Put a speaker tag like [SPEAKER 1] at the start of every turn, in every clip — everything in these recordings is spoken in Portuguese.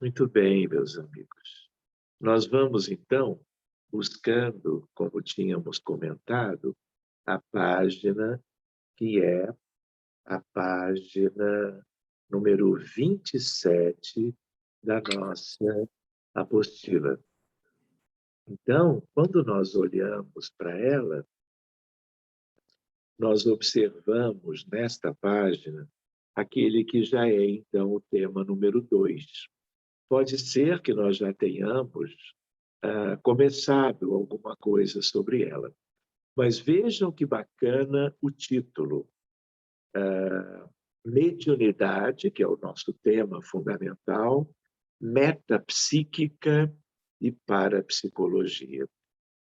[SPEAKER 1] Muito bem, meus amigos. Nós vamos, então, buscando, como tínhamos comentado, a página que é a página número 27 da nossa apostila. Então, quando nós olhamos para ela, nós observamos nesta página aquele que já é, então, o tema número 2. Pode ser que nós já tenhamos começado alguma coisa sobre ela. Mas vejam que bacana o título. Mediunidade, que é o nosso tema fundamental, metapsíquica e parapsicologia.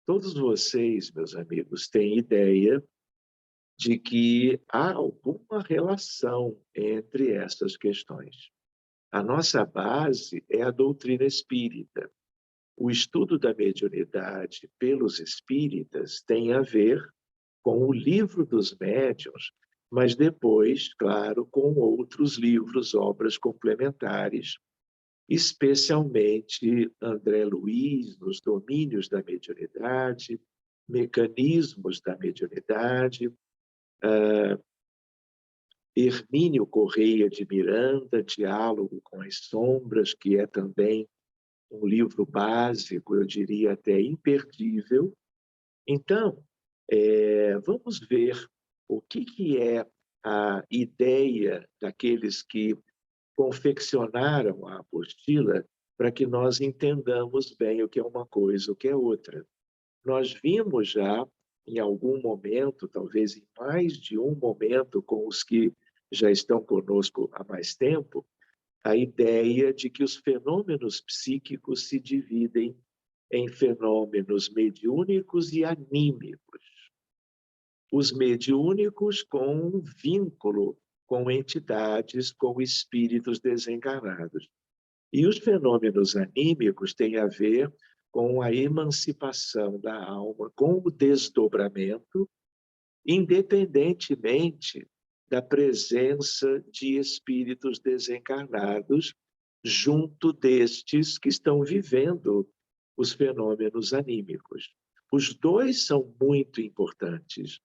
[SPEAKER 1] Todos vocês, meus amigos, têm ideia de que há alguma relação entre essas questões. A nossa base é a doutrina espírita. O estudo da mediunidade pelos espíritas tem a ver com o livro dos médiuns, mas depois, claro, com outros livros, obras complementares, especialmente André Luiz, nos domínios da mediunidade, mecanismos da mediunidade, Hermínio Correia de Miranda, Diálogo com as Sombras, que é também um livro básico, eu diria até imperdível. Então, vamos ver o que é a ideia daqueles que confeccionaram a apostila para que nós entendamos bem o que é uma coisa, o que é outra. Nós vimos já, em algum momento, talvez em mais de um momento, com os que já estão conosco há mais tempo, a ideia de que os fenômenos psíquicos se dividem em fenômenos mediúnicos e anímicos. Os mediúnicos com um vínculo com entidades, com espíritos desencarnados. E os fenômenos anímicos têm a ver com a emancipação da alma, com o desdobramento, independentemente da presença de espíritos desencarnados junto destes que estão vivendo os fenômenos anímicos. Os dois são muito importantes.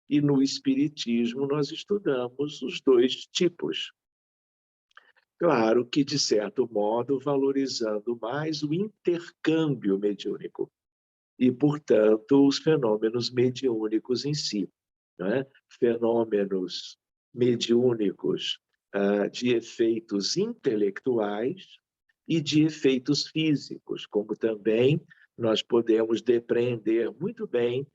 [SPEAKER 1] E no Espiritismo nós estudamos os dois tipos. Claro que, de certo modo, valorizando mais o intercâmbio mediúnico e, portanto, os fenômenos mediúnicos em si. Né? Fenômenos mediúnicos de efeitos intelectuais e de efeitos físicos, como também nós podemos depreender muito bem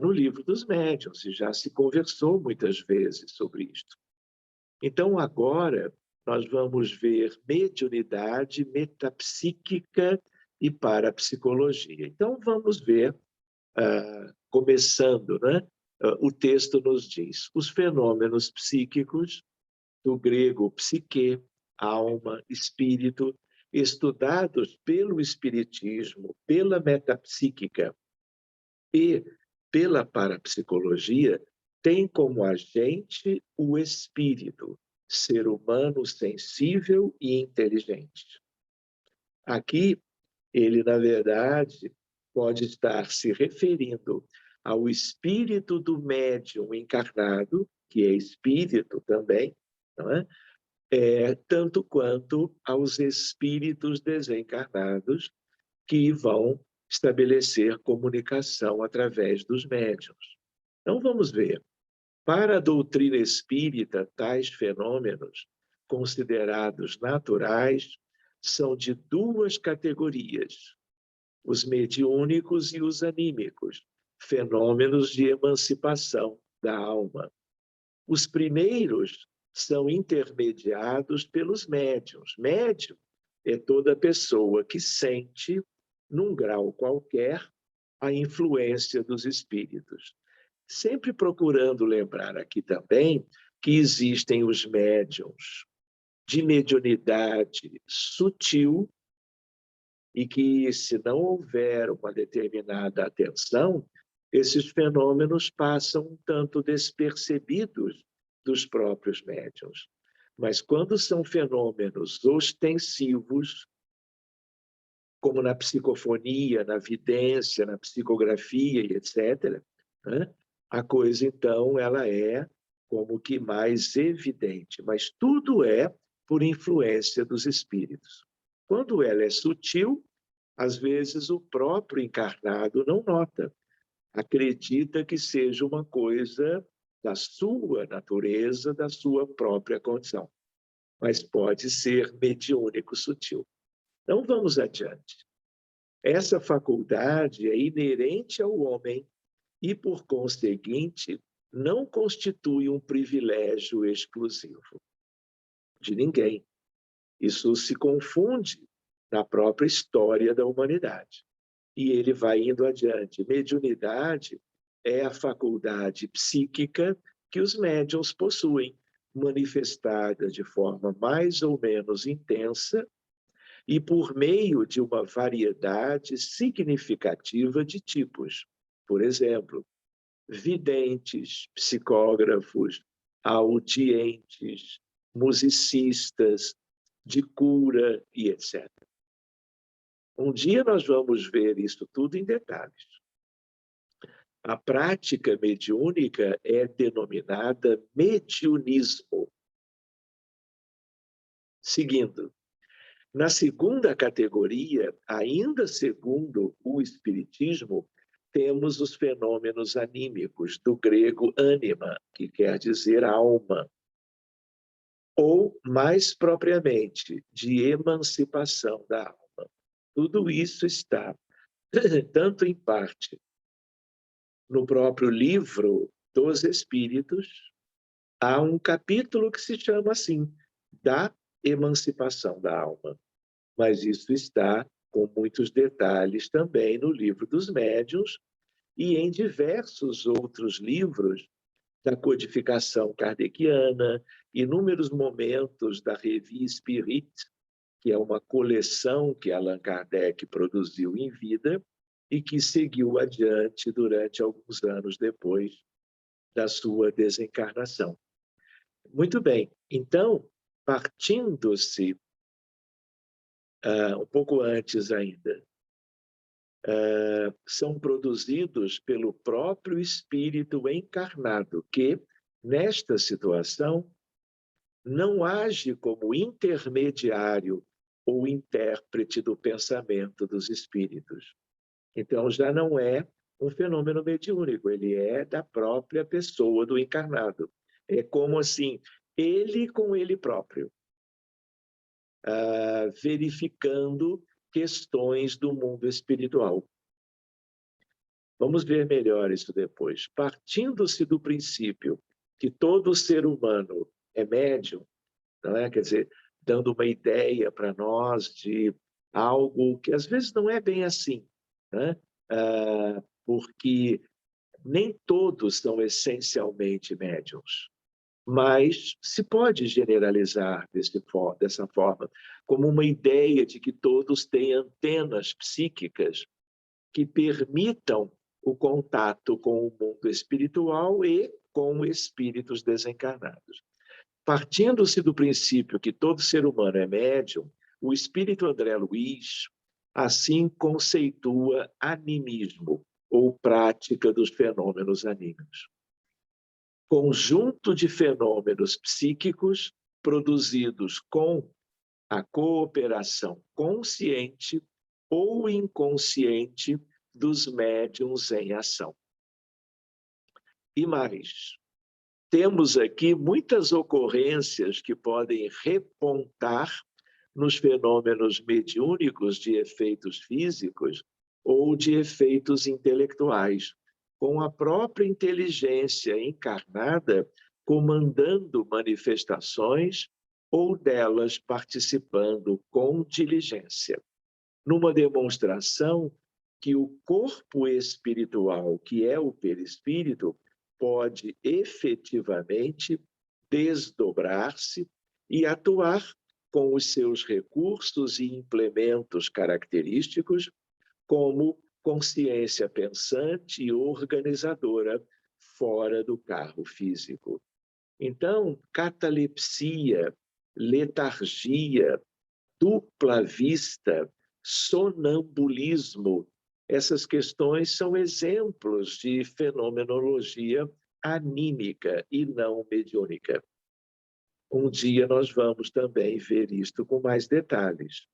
[SPEAKER 1] no livro dos médiuns, e já se conversou muitas vezes sobre isto. Então, agora, nós vamos ver mediunidade, metapsíquica e parapsicologia. Então, vamos ver, começando, né? O texto nos diz: os fenômenos psíquicos, do grego psique, alma, espírito, estudados pelo espiritismo, pela metapsíquica e pela parapsicologia, têm como agente o espírito, ser humano sensível e inteligente. Aqui, ele, na verdade, pode estar se referindo ao espírito do médium encarnado, que é espírito também, não é? Tanto quanto aos espíritos desencarnados que vão estabelecer comunicação através dos médiuns. Então, vamos ver. Para a doutrina espírita, tais fenômenos, considerados naturais, são de duas categorias: os mediúnicos e os anímicos, fenômenos de emancipação da alma. Os primeiros são intermediados pelos médiuns. Médium é toda pessoa que sente, num grau qualquer, a influência dos espíritos. Sempre procurando lembrar aqui também que existem os médiuns de mediunidade sutil e que, se não houver uma determinada atenção, esses fenômenos passam um tanto despercebidos dos próprios médiuns. Mas quando são fenômenos ostensivos, como na psicofonia, na vidência, na psicografia e etc., né? A coisa, então, ela é como que mais evidente, mas tudo é por influência dos espíritos. Quando ela é sutil, às vezes o próprio encarnado não nota, acredita que seja uma coisa da sua natureza, da sua própria condição, mas pode ser mediúnico sutil. Então, vamos adiante. Essa faculdade é inerente ao homem e, por conseguinte, não constitui um privilégio exclusivo de ninguém. Isso se confunde na própria história da humanidade. E ele vai indo adiante. Mediunidade é a faculdade psíquica que os médiuns possuem, manifestada de forma mais ou menos intensa e por meio de uma variedade significativa de tipos. Por exemplo, videntes, psicógrafos, audientes, musicistas, de cura e etc. Um dia nós vamos ver isso tudo em detalhes. A prática mediúnica é denominada mediunismo. Seguindo, na segunda categoria, ainda segundo o Espiritismo, temos os fenômenos anímicos, do grego ânima, que quer dizer alma, ou, mais propriamente, de emancipação da alma. Tudo isso está, tanto em parte, no próprio livro dos Espíritos, há um capítulo que se chama assim, da emancipação da alma. Mas isso está com muitos detalhes também no livro dos médiuns e em diversos outros livros da codificação kardeciana, inúmeros momentos da Revue Spirit, que é uma coleção que Allan Kardec produziu em vida e que seguiu adiante durante alguns anos depois da sua desencarnação. Muito bem, então, partindo-se um pouco antes ainda, são produzidos pelo próprio espírito encarnado, que, nesta situação, não age como intermediário ou intérprete do pensamento dos espíritos. Então, já não é um fenômeno mediúnico, ele é da própria pessoa do encarnado. É como assim, ele com ele próprio, verificando questões do mundo espiritual. Vamos ver melhor isso depois. Partindo-se do princípio que todo ser humano é médium, não é? Quer dizer, dando uma ideia para nós de algo que às vezes não é bem assim, né? Porque nem todos são essencialmente médiums, mas se pode generalizar dessa forma, como uma ideia de que todos têm antenas psíquicas que permitam o contato com o mundo espiritual e com espíritos desencarnados. Partindo-se do princípio que todo ser humano é médium, o espírito André Luiz assim conceitua animismo, ou prática dos fenômenos anímicos. Conjunto de fenômenos psíquicos produzidos com a cooperação consciente ou inconsciente dos médiuns em ação. E mais, temos aqui muitas ocorrências que podem repontar nos fenômenos mediúnicos de efeitos físicos ou de efeitos intelectuais, com a própria inteligência encarnada comandando manifestações ou delas participando com diligência, numa demonstração que o corpo espiritual, que é o perispírito, pode efetivamente desdobrar-se e atuar com os seus recursos e implementos característicos como consciência pensante e organizadora fora do carro físico. Então, catalepsia, letargia, dupla vista, sonambulismo. Essas questões são exemplos de fenomenologia anímica e não mediúnica. Um dia nós vamos também ver isto com mais detalhes.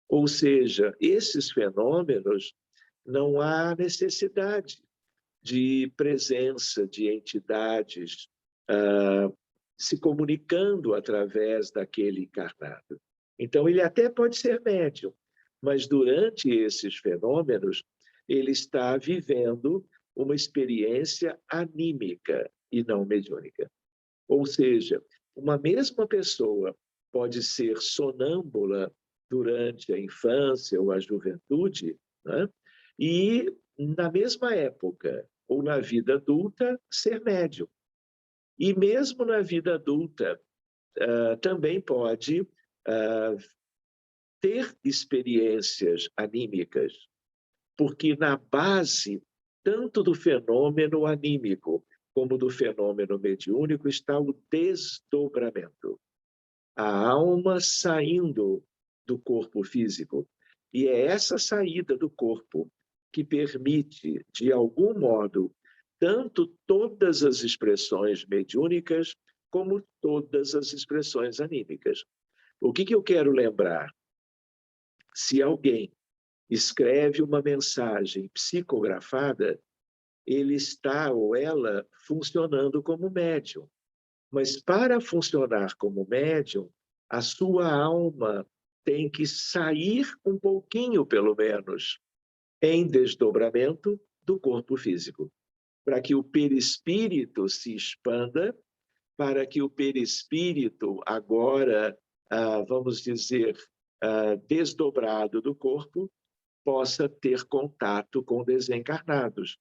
[SPEAKER 1] Ou seja, esses fenômenos não há necessidade de presença de entidades se comunicando através daquele encarnado. Então, ele até pode ser médium, mas durante esses fenômenos, ele está vivendo uma experiência anímica e não mediúnica. Ou seja, uma mesma pessoa pode ser sonâmbula durante a infância ou a juventude, né? E, na mesma época, ou na vida adulta, ser médium. E mesmo na vida adulta, também pode ter experiências anímicas, porque na base, tanto do fenômeno anímico como do fenômeno mediúnico, está o desdobramento. A alma saindo do corpo físico. E é essa saída do corpo que permite, de algum modo, tanto todas as expressões mediúnicas como todas as expressões anímicas. O que eu quero lembrar? Se alguém escreve uma mensagem psicografada, ele está ou ela funcionando como médium. Mas para funcionar como médium, a sua alma tem que sair um pouquinho, pelo menos, em desdobramento do corpo físico, para que o perispírito se expanda, para que o perispírito agora, vamos dizer, desdobrado do corpo, possa ter contato com desencarnados,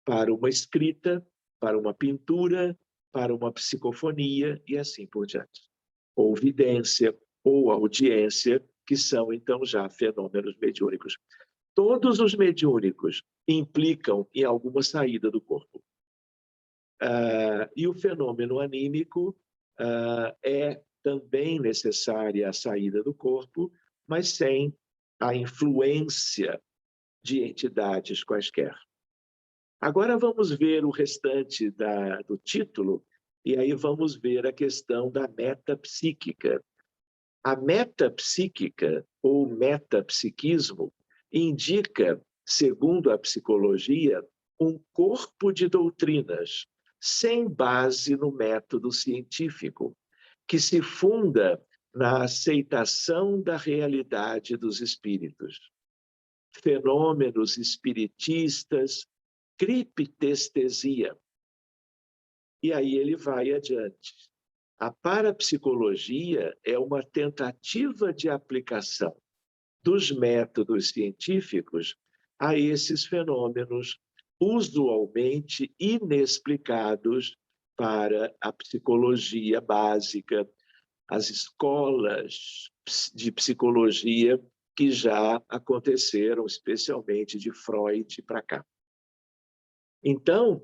[SPEAKER 1] para uma escrita, para uma pintura, para uma psicofonia e assim por diante. Ou vidência, ou audiência, que são, então, já fenômenos mediúnicos. Todos os mediúnicos implicam em alguma saída do corpo. E o fenômeno anímico é também necessária a saída do corpo, mas sem a influência de entidades quaisquer. Agora vamos ver o restante do título, e aí vamos ver a questão da metapsíquica. A metapsíquica, ou metapsiquismo, indica, segundo a psicologia, um corpo de doutrinas, sem base no método científico, que se funda na aceitação da realidade dos espíritos. Fenômenos espiritistas, criptestesia. E aí ele vai adiante. A parapsicologia é uma tentativa de aplicação dos métodos científicos a esses fenômenos usualmente inexplicados para a psicologia básica, as escolas de psicologia que já aconteceram, especialmente de Freud para cá. Então,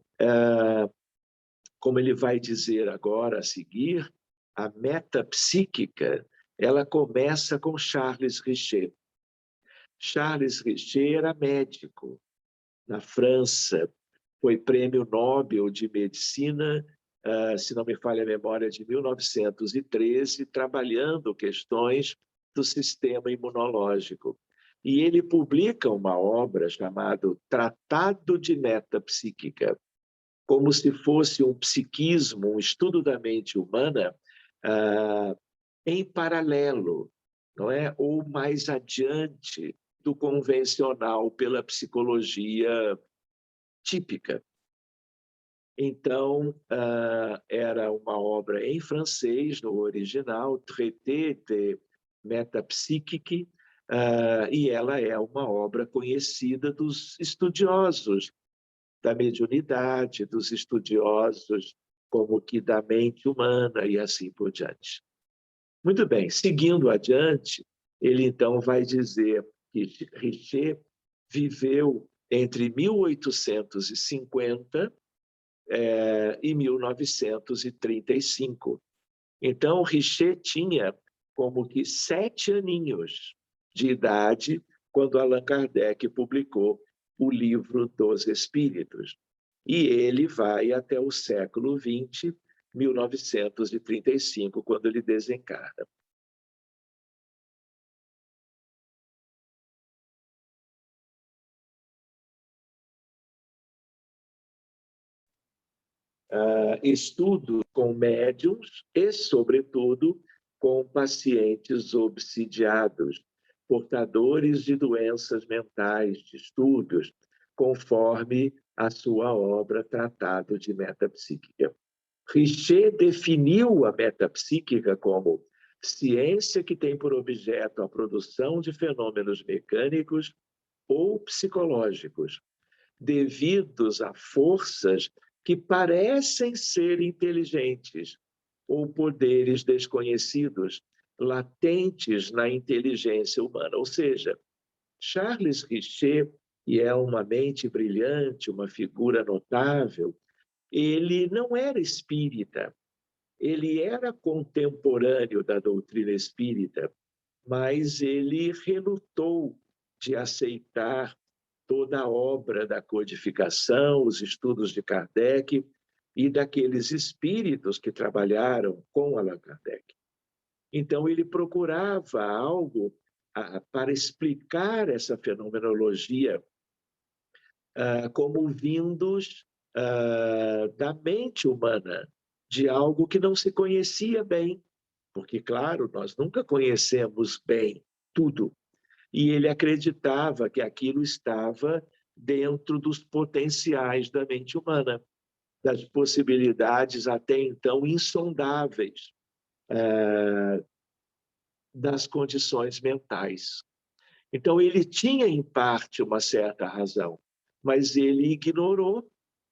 [SPEAKER 1] como ele vai dizer agora a seguir, a metapsíquica, ela começa com Charles Richer. Charles Richer era médico na França, foi prêmio Nobel de Medicina, se não me falha a memória, de 1913, trabalhando questões do sistema imunológico. E ele publica uma obra chamada Tratado de Metapsíquica, como se fosse um psiquismo, um estudo da mente humana em paralelo, não é? Ou mais adiante do convencional pela psicologia típica. Então, era uma obra em francês, no original, Traité de Métapsychique, e ela é uma obra conhecida dos estudiosos da mediunidade, dos estudiosos como que da mente humana e assim por diante. Muito bem, seguindo adiante, ele então vai dizer que Richer viveu entre 1850 e 1935. Então, Richer tinha como que 7 aninhos de idade quando Allan Kardec publicou o Livro dos Espíritos. E ele vai até o século XX, 1935, quando ele desencarna. Estudo com médiums e, sobretudo, com pacientes obsidiados, portadores de doenças mentais, distúrbios, conforme a sua obra Tratado de Metapsíquica. Richer definiu a metapsíquica como ciência que tem por objeto a produção de fenômenos mecânicos ou psicológicos, devidos a forças que parecem ser inteligentes ou poderes desconhecidos, latentes na inteligência humana. Ou seja, Charles Richer, e é uma mente brilhante, uma figura notável, ele não era espírita, ele era contemporâneo da doutrina espírita, mas ele relutou de aceitar toda a obra da codificação, os estudos de Kardec e daqueles espíritos que trabalharam com Allan Kardec. Então, ele procurava algo para explicar essa fenomenologia como vindos da mente humana, de algo que não se conhecia bem, porque, claro, nós nunca conhecemos bem tudo. E ele acreditava que aquilo estava dentro dos potenciais da mente humana, das possibilidades até então insondáveis das condições mentais. Então, ele tinha, em parte, uma certa razão, mas ele ignorou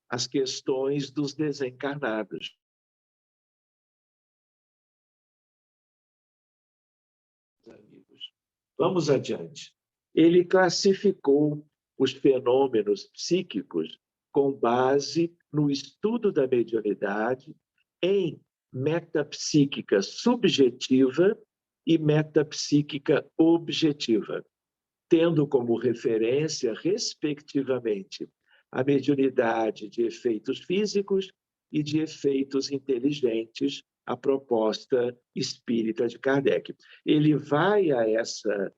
[SPEAKER 1] as questões dos desencarnados. Amigos, vamos adiante. Ele classificou os fenômenos psíquicos com base no estudo da mediunidade em metapsíquica subjetiva e metapsíquica objetiva, tendo como referência, respectivamente, a mediunidade de efeitos físicos e de efeitos inteligentes, a proposta espírita de Kardec. Ele vai a essa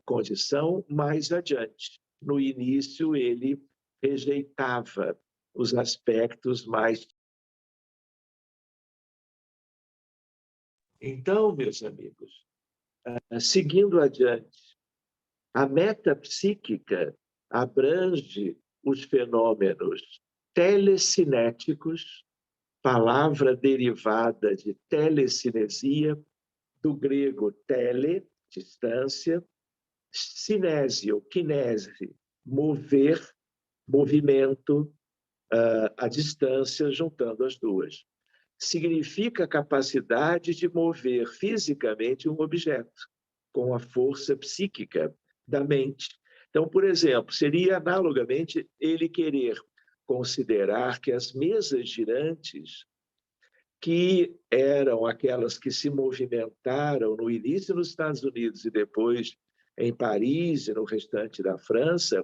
[SPEAKER 1] condição mais adiante. No início, ele rejeitava os aspectos mais... Então, meus amigos, seguindo adiante, a metapsíquica abrange os fenômenos telecinéticos, palavra derivada de telecinesia, do grego tele, distância, cinésio, kinese, mover, movimento, a distância, juntando as duas. Significa a capacidade de mover fisicamente um objeto, com a força psíquica da mente. Então, por exemplo, seria analogamente ele querer considerar que as mesas girantes, que eram aquelas que se movimentaram no início nos Estados Unidos e depois em Paris e no restante da França,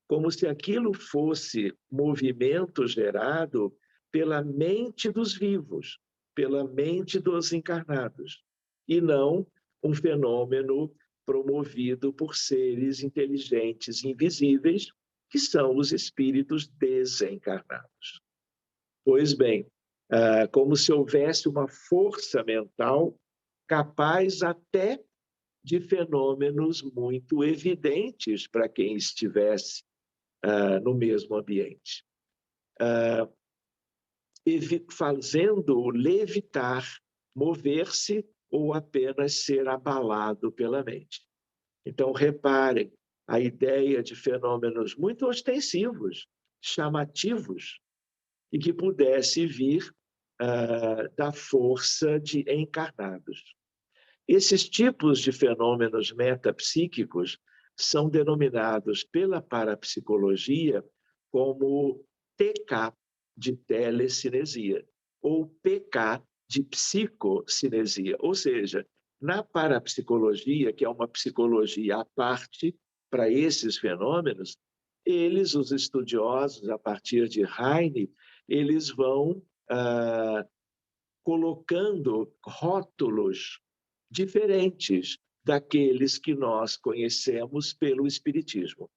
[SPEAKER 1] como se aquilo fosse movimento gerado pela mente dos vivos, pela mente dos encarnados, e não um fenômeno promovido por seres inteligentes invisíveis, que são os espíritos desencarnados. Pois bem, como se houvesse uma força mental capaz até de fenômenos muito evidentes para quem estivesse no mesmo ambiente, fazendo-o levitar, mover-se ou apenas ser abalado pela mente. Então, reparem, a ideia de fenômenos muito ostensivos, chamativos, e que pudesse vir da força de encarnados. Esses tipos de fenômenos metapsíquicos são denominados pela parapsicologia como TK, de telecinesia, ou PK, de psicocinesia. Ou seja, na parapsicologia, que é uma psicologia à parte, para esses fenômenos, os estudiosos, a partir de Heine, eles vão colocando rótulos diferentes daqueles que nós conhecemos pelo Espiritismo.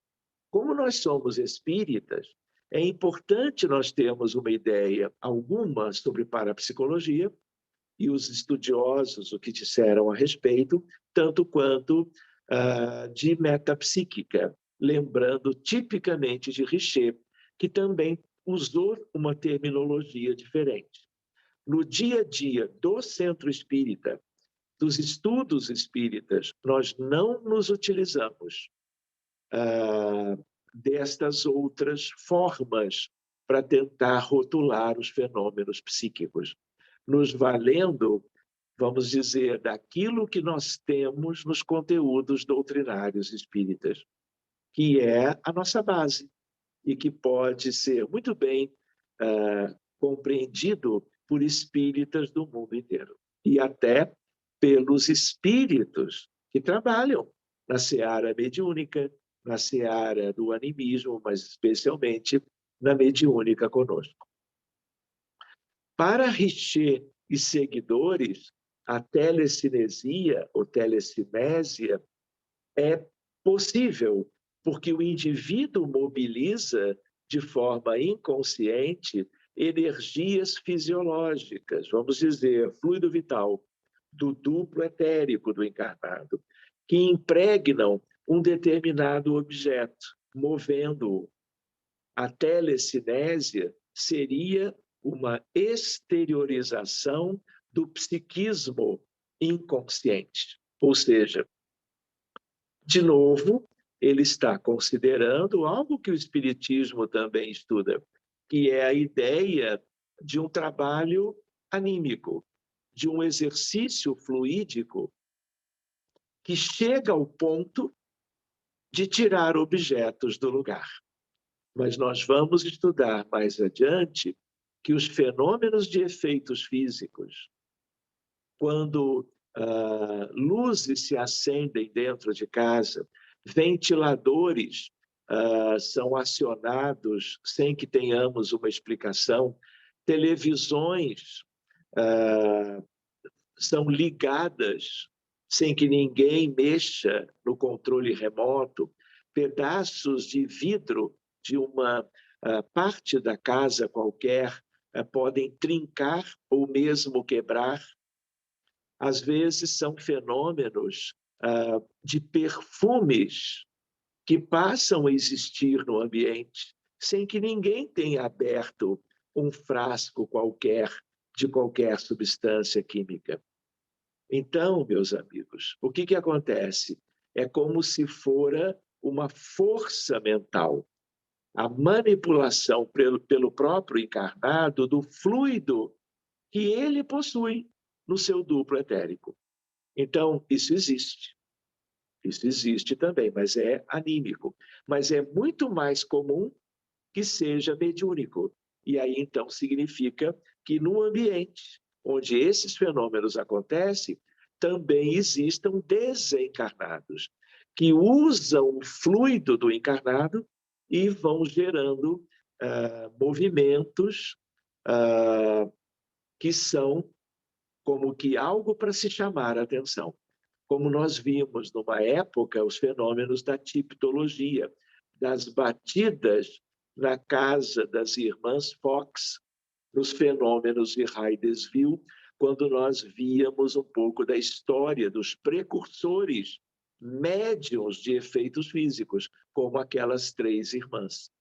[SPEAKER 1] Como nós somos espíritas, é importante nós termos uma ideia alguma sobre parapsicologia e os estudiosos o que disseram a respeito, tanto quanto de metapsíquica, lembrando tipicamente de Richer, que também usou uma terminologia diferente. No dia a dia do centro espírita, dos estudos espíritas, nós não nos utilizamos destas outras formas para tentar rotular os fenômenos psíquicos, nos valendo, vamos dizer, daquilo que nós temos nos conteúdos doutrinários espíritas, que é a nossa base e que pode ser muito bem compreendido por espíritas do mundo inteiro e até pelos espíritos que trabalham na seara mediúnica, na seara do animismo, mas especialmente na mediúnica conosco. Para Richer e seguidores, a telecinesia ou telecinésia é possível, porque o indivíduo mobiliza de forma inconsciente energias fisiológicas, vamos dizer, fluido vital, do duplo etérico do encarnado, que impregnam um determinado objeto, movendo-o. A telecinésia seria uma exteriorização do psiquismo inconsciente. Ou seja, de novo, ele está considerando algo que o Espiritismo também estuda, que é a ideia de um trabalho anímico, de um exercício fluídico que chega ao ponto de tirar objetos do lugar. Mas nós vamos estudar mais adiante que os fenômenos de efeitos físicos, quando luzes se acendem dentro de casa, ventiladores são acionados sem que tenhamos uma explicação, televisões são ligadas sem que ninguém mexa no controle remoto, pedaços de vidro de uma parte da casa qualquer podem trincar ou mesmo quebrar. Às vezes são fenômenos de perfumes que passam a existir no ambiente sem que ninguém tenha aberto um frasco qualquer de qualquer substância química. Então, meus amigos, o que acontece? É como se fora uma força mental, a manipulação pelo próprio encarnado do fluido que ele possui no seu duplo etérico. Então, isso existe. Isso existe também, mas é anímico. Mas é muito mais comum que seja mediúnico. E aí, então, significa que no ambiente onde esses fenômenos acontecem, também existam desencarnados, que usam o fluido do encarnado e vão gerando movimentos que são como que algo para se chamar a atenção. Como nós vimos numa época os fenômenos da tipologia, das batidas na casa das irmãs Fox, nos fenômenos de Hydesville, quando nós víamos um pouco da história dos precursores médiuns de efeitos físicos, como aquelas 3 irmãs.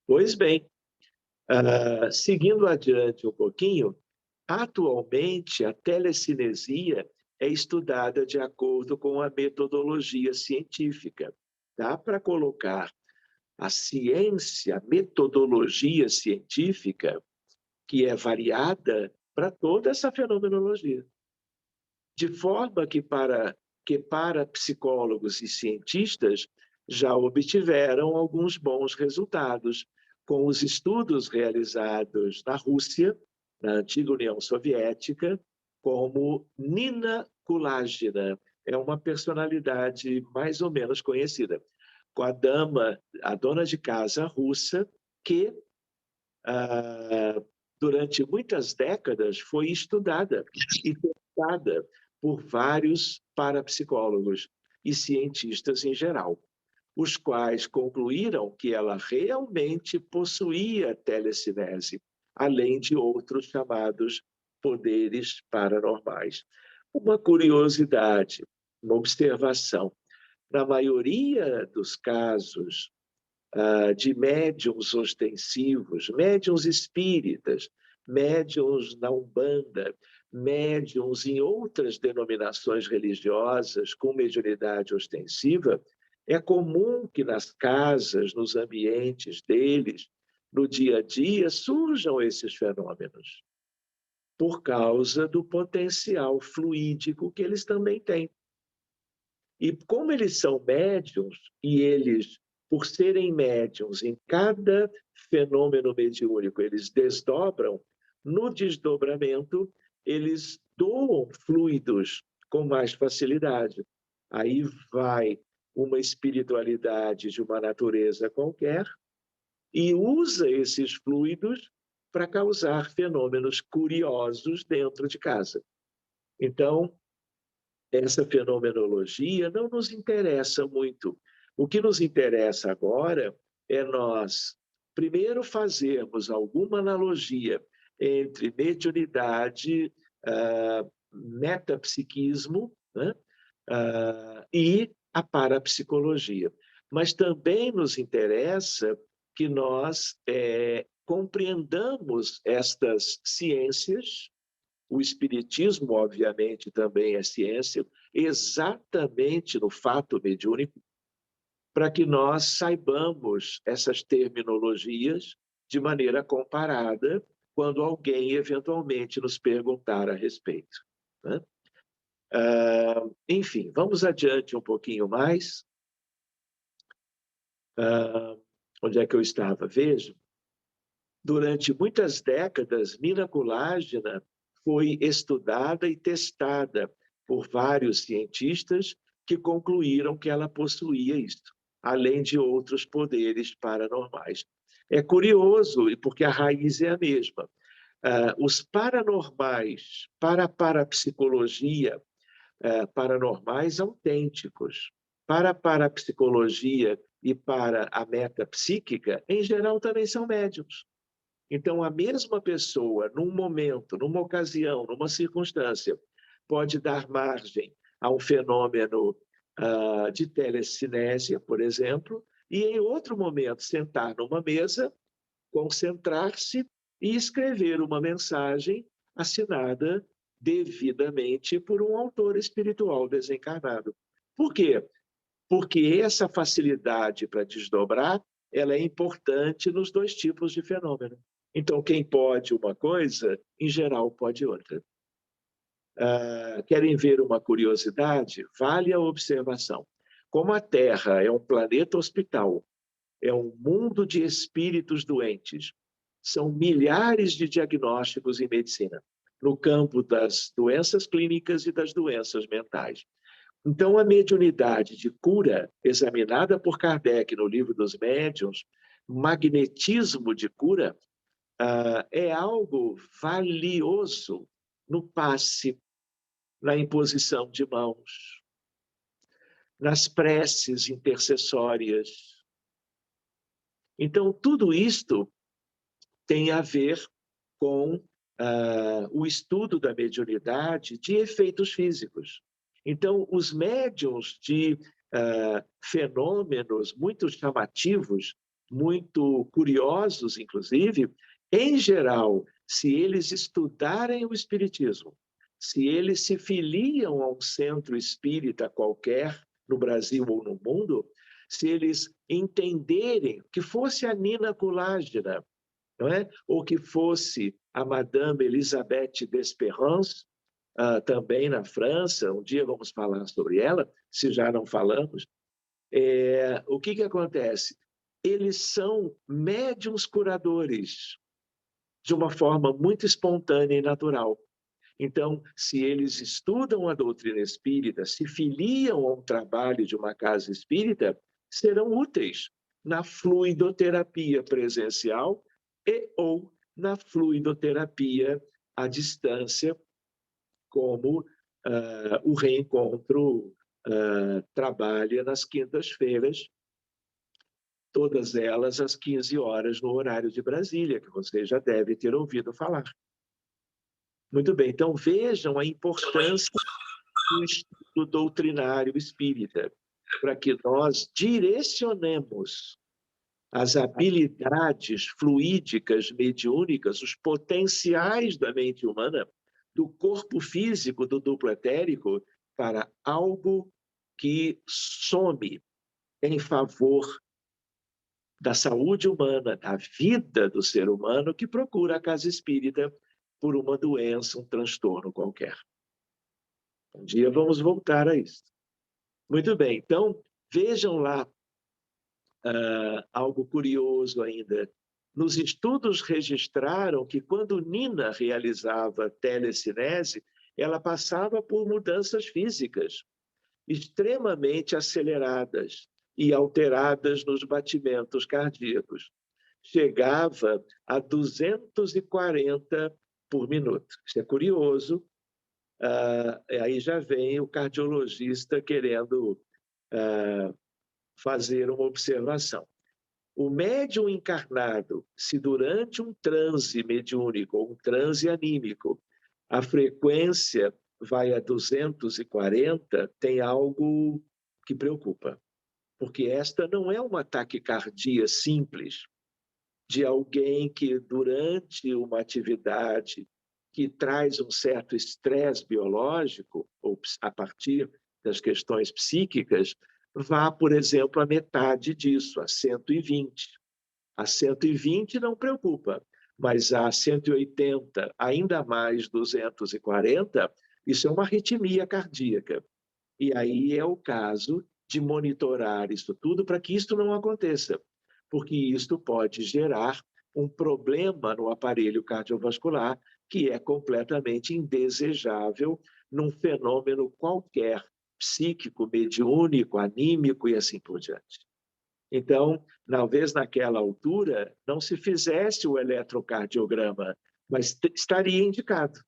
[SPEAKER 1] Pois bem, seguindo adiante um pouquinho, atualmente a telecinesia é estudada de acordo com a metodologia científica. Dá para colocar a ciência, a metodologia científica, que é variada para toda essa fenomenologia. De forma que para psicólogos e cientistas já obtiveram alguns bons resultados com os estudos realizados na Rússia, na antiga União Soviética, como Nina Kulagina, é uma personalidade mais ou menos conhecida, com a dona de casa russa, que durante muitas décadas foi estudada e testada por vários parapsicólogos e cientistas em geral, os quais concluíram que ela realmente possuía telecinese, além de outros chamados poderes paranormais. Uma curiosidade, uma observação: na maioria dos casos de médiuns ostensivos, médiuns espíritas, médiuns na Umbanda, médiuns em outras denominações religiosas com mediunidade ostensiva, é comum que nas casas, nos ambientes deles, no dia a dia, surjam esses fenômenos, por causa do potencial fluídico que eles também têm. E como eles são médiums, e eles, por serem médiums, em cada fenômeno mediúnico, eles desdobram, no desdobramento, eles doam fluidos com mais facilidade. Aí vai uma espiritualidade de uma natureza qualquer e usa esses fluidos para causar fenômenos curiosos dentro de casa. Então, essa fenomenologia não nos interessa muito. O que nos interessa agora é nós, primeiro, fazermos alguma analogia entre mediunidade, metapsiquismo, né? E a parapsicologia. Mas também nos interessa que nós compreendamos estas ciências. O espiritismo, obviamente, também é ciência, exatamente no fato mediúnico, para que nós saibamos essas terminologias de maneira comparada quando alguém eventualmente nos perguntar a respeito, né? Enfim, vamos adiante um pouquinho mais. Onde é que eu estava? Veja, durante muitas décadas, mina colágena foi estudada e testada por vários cientistas que concluíram que ela possuía isto, além de outros poderes paranormais. É curioso, porque a raiz é a mesma. Os paranormais, para a parapsicologia, paranormais autênticos, para a parapsicologia e para a metapsíquica, em geral, também são médiums. Então, a mesma pessoa, num momento, numa ocasião, numa circunstância, pode dar margem a um fenômeno de telecinésia, por exemplo, e em outro momento sentar numa mesa, concentrar-se e escrever uma mensagem assinada devidamente por um autor espiritual desencarnado. Por quê? Porque essa facilidade para desdobrar, ela é importante nos dois tipos de fenômeno. Então, quem pode uma coisa, em geral, pode outra. Querem ver uma curiosidade? Vale a observação. Como a Terra é um planeta hospital, é um mundo de espíritos doentes, são milhares de diagnósticos em medicina, no campo das doenças clínicas e das doenças mentais. Então, a mediunidade de cura, examinada por Kardec no Livro dos Médiuns, magnetismo de cura, é algo valioso no passe, na imposição de mãos, nas preces intercessórias. Então, tudo isto tem a ver com o estudo da mediunidade de efeitos físicos. Então, os médiuns de fenômenos muito chamativos, muito curiosos, inclusive, em geral, se eles estudarem o espiritismo, se eles se filiam a um centro espírita qualquer, no Brasil ou no mundo, se eles entenderem que fosse a Nina Colágena, não é? Ou que fosse a Madame Elisabeth d'Espérance, também na França, um dia vamos falar sobre ela, se já não falamos. O que acontece? Eles são médiuns curadores, de uma forma muito espontânea e natural. Então, se eles estudam a doutrina espírita, se filiam a um trabalho de uma casa espírita, serão úteis na fluidoterapia presencial e ou na fluidoterapia à distância, como o reencontro trabalha nas quintas-feiras, todas elas às 15 horas no horário de Brasília, que você já deve ter ouvido falar. Muito bem, então vejam a importância do estudo doutrinário espírita, para que nós direcionemos as habilidades fluídicas mediúnicas, os potenciais da mente humana, do corpo físico, do duplo etérico, para algo que some em favor da saúde humana, da vida do ser humano que procura a casa espírita por uma doença, um transtorno qualquer. Um dia vamos voltar a isso. Muito bem, então vejam lá algo curioso ainda. Nos estudos registraram que quando Nina realizava telecinese, ela passava por mudanças físicas extremamente aceleradas e alteradas nos batimentos cardíacos. Chegava a 240 por minuto. Isso é curioso. Aí já vem o cardiologista querendo fazer uma observação. O médium encarnado, se durante um transe mediúnico ou um transe anímico, a frequência vai a 240, tem algo que preocupa. Porque esta não é uma taquicardia simples de alguém que, durante uma atividade que traz um certo estresse biológico, ou a partir das questões psíquicas, vá, por exemplo, a metade disso, a 120. A 120 não preocupa, mas a 180, ainda mais 240, isso é uma arritmia cardíaca. E aí é o caso de monitorar isso tudo para que isso não aconteça, porque isto pode gerar um problema no aparelho cardiovascular que é completamente indesejável num fenômeno qualquer, psíquico, mediúnico, anímico e assim por diante. Então, talvez naquela altura não se fizesse o eletrocardiograma, mas estaria indicado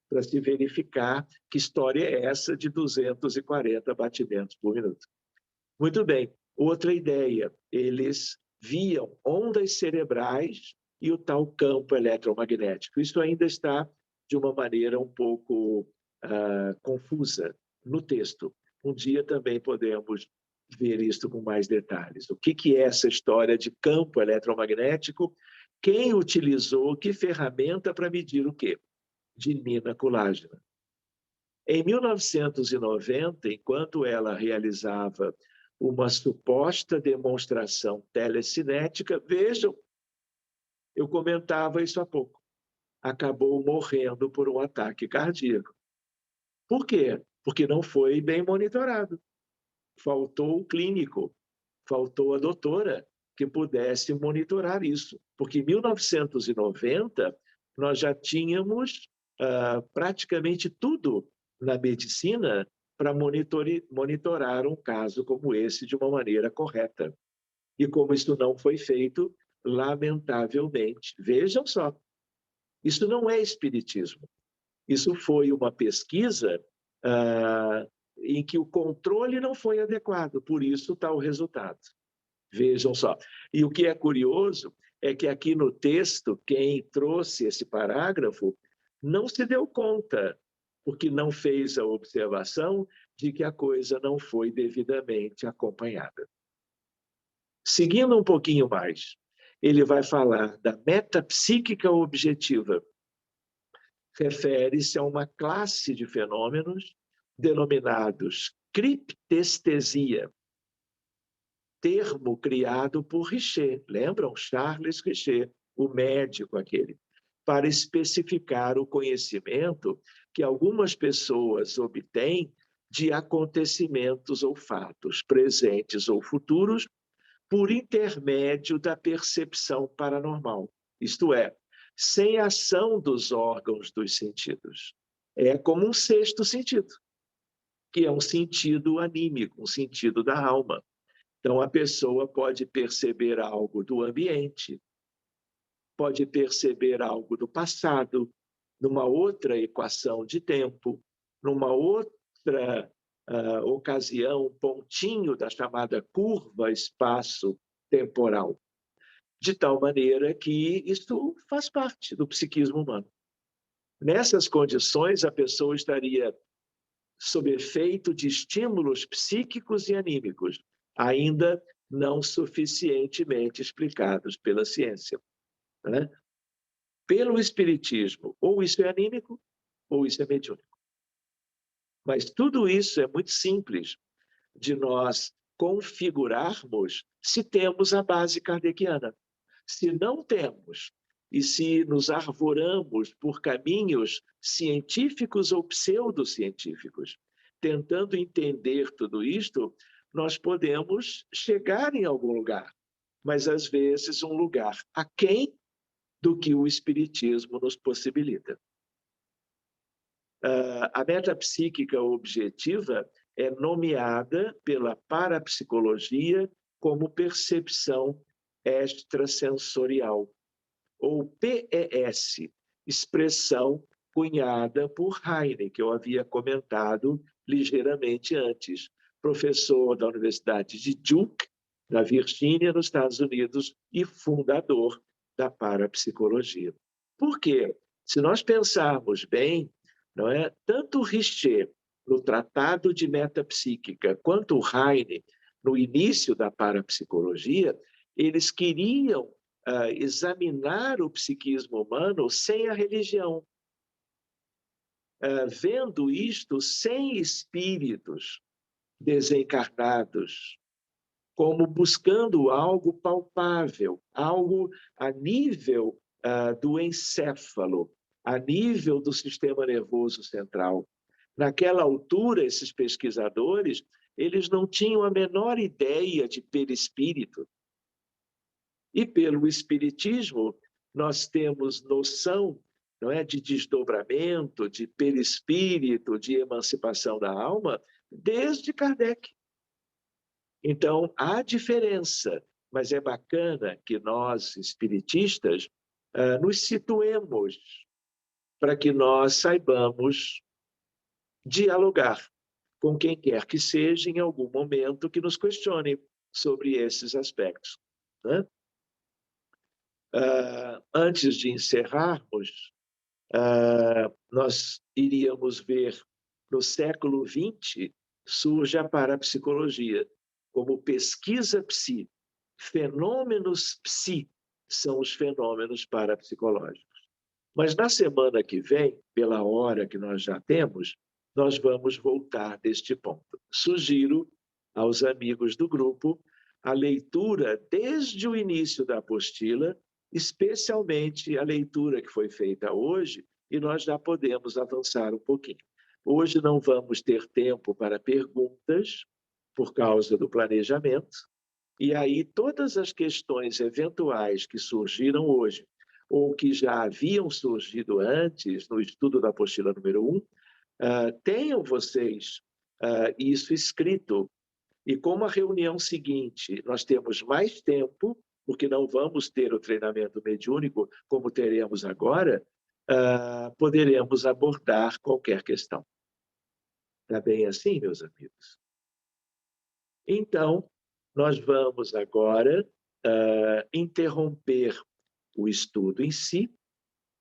[SPEAKER 1] para se verificar que história é essa de 240 batimentos por minuto. Muito bem, outra ideia, eles viam ondas cerebrais e o tal campo eletromagnético. Isso ainda está de uma maneira um pouco confusa no texto. Um dia também podemos ver isso com mais detalhes. O que é essa história de campo eletromagnético? Quem utilizou, que ferramenta para medir o quê? De Nina Kulágina. Em 1990, enquanto ela realizava uma suposta demonstração telecinética, vejam, eu comentava isso há pouco, acabou morrendo por um ataque cardíaco. Por quê? Porque não foi bem monitorado. Faltou o clínico, faltou a doutora que pudesse monitorar isso. Porque em 1990, nós já tínhamos praticamente tudo na medicina para monitorar um caso como esse de uma maneira correta. E como isso não foi feito, lamentavelmente, vejam só, isso não é espiritismo. Isso foi uma pesquisa em que o controle não foi adequado, por isso está o resultado. Vejam só. E o que é curioso é que aqui no texto, quem trouxe esse parágrafo não se deu conta, porque não fez a observação de que a coisa não foi devidamente acompanhada. Seguindo um pouquinho mais, ele vai falar da metapsíquica objetiva. Refere-se a uma classe de fenômenos denominados criptestesia, termo criado por Richer. Lembram? Charles Richer, o médico aquele, para especificar o conhecimento que algumas pessoas obtêm de acontecimentos ou fatos presentes ou futuros por intermédio da percepção paranormal, isto é, sem ação dos órgãos dos sentidos. é como um sexto sentido, que é um sentido anímico, um sentido da alma. Então, a pessoa pode perceber algo do ambiente, pode perceber algo do passado, numa outra equação de tempo, numa outra ocasião, pontinho da chamada curva espaço-temporal, de tal maneira que isso faz parte do psiquismo humano. Nessas condições, a pessoa estaria sob efeito de estímulos psíquicos e anímicos, ainda não suficientemente explicados pela ciência, né? Pelo espiritismo, ou isso é anímico, ou isso é mediúnico. Mas tudo isso é muito simples de nós configurarmos se temos a base kardeciana. Se não temos, e se nos arvoramos por caminhos científicos ou pseudocientíficos, tentando entender tudo isto, nós podemos chegar em algum lugar, mas às vezes um lugar aquém do que o espiritismo nos possibilita. A metapsíquica objetiva é nomeada pela parapsicologia como percepção extrasensorial, ou PES, expressão cunhada por Heine, que eu havia comentado ligeiramente antes, professor da Universidade de Duke, na Virgínia, nos Estados Unidos, e fundador da parapsicologia. Por quê? Se nós pensarmos bem, não é? Tanto Richer, no Tratado de Metapsíquica, quanto Heine, no início da parapsicologia, eles queriam examinar o psiquismo humano sem a religião, vendo isto sem espíritos desencarnados, como buscando algo palpável, algo a nível do encéfalo, a nível do sistema nervoso central. Naquela altura, esses pesquisadores, eles não tinham a menor ideia de perispírito. E pelo espiritismo, nós temos noção, não é, de desdobramento, de perispírito, de emancipação da alma, desde Kardec. Então, há diferença, mas é bacana que nós, espiritistas, nos situemos para que nós saibamos dialogar com quem quer que seja em algum momento que nos questione sobre esses aspectos, né? Antes de encerrarmos, nós iríamos ver no século XX surge a parapsicologia como pesquisa psi. Fenômenos psi são os fenômenos parapsicológicos. Mas na semana que vem, pela hora que nós já temos, nós vamos voltar deste ponto. Sugiro aos amigos do grupo a leitura desde o início da apostila, especialmente a leitura que foi feita hoje, e nós já podemos avançar um pouquinho. Hoje não vamos ter tempo para perguntas, por causa do planejamento, e aí todas as questões eventuais que surgiram hoje, ou que já haviam surgido antes, no estudo da apostila número 1, tenham vocês isso escrito. E como a reunião seguinte nós temos mais tempo, porque não vamos ter o treinamento mediúnico como teremos agora, poderemos abordar qualquer questão. Está bem assim, meus amigos? Então, nós vamos agora interromper o estudo em si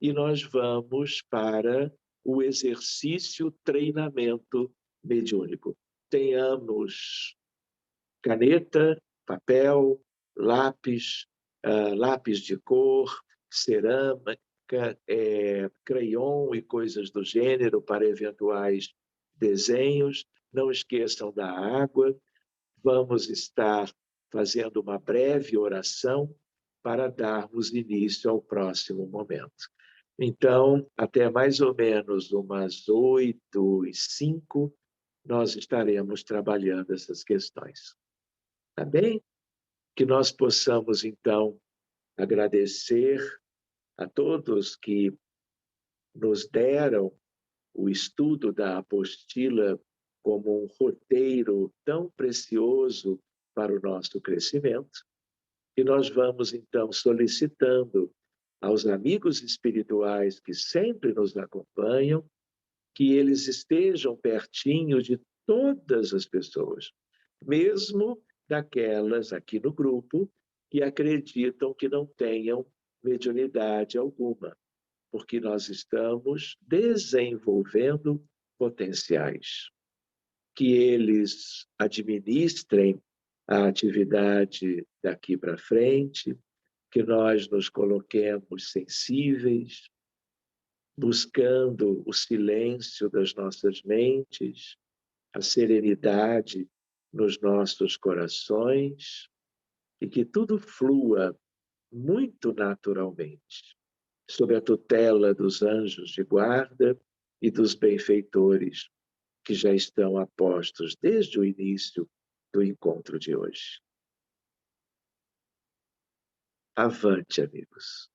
[SPEAKER 1] e nós vamos para o exercício treinamento mediúnico. Tenhamos caneta, papel, lápis, lápis de cor, cerâmica, crayon e coisas do gênero para eventuais desenhos. Não esqueçam da água. Vamos estar fazendo uma breve oração para darmos início ao próximo momento. Então, até mais ou menos umas 8h05, nós estaremos trabalhando essas questões. Tá bem? Que nós possamos, então, agradecer a todos que nos deram o estudo da apostila como um roteiro tão precioso para o nosso crescimento, e nós vamos, então, solicitando aos amigos espirituais que sempre nos acompanham, que eles estejam pertinho de todas as pessoas, mesmo daquelas aqui no grupo que acreditam que não tenham mediunidade alguma, porque nós estamos desenvolvendo potenciais. Que eles administrem a atividade daqui para frente, que nós nos coloquemos sensíveis, buscando o silêncio das nossas mentes, a serenidade nos nossos corações e que tudo flua muito naturalmente, sob a tutela dos anjos de guarda e dos benfeitores que já estão apostos desde o início do encontro de hoje. Avante, amigos!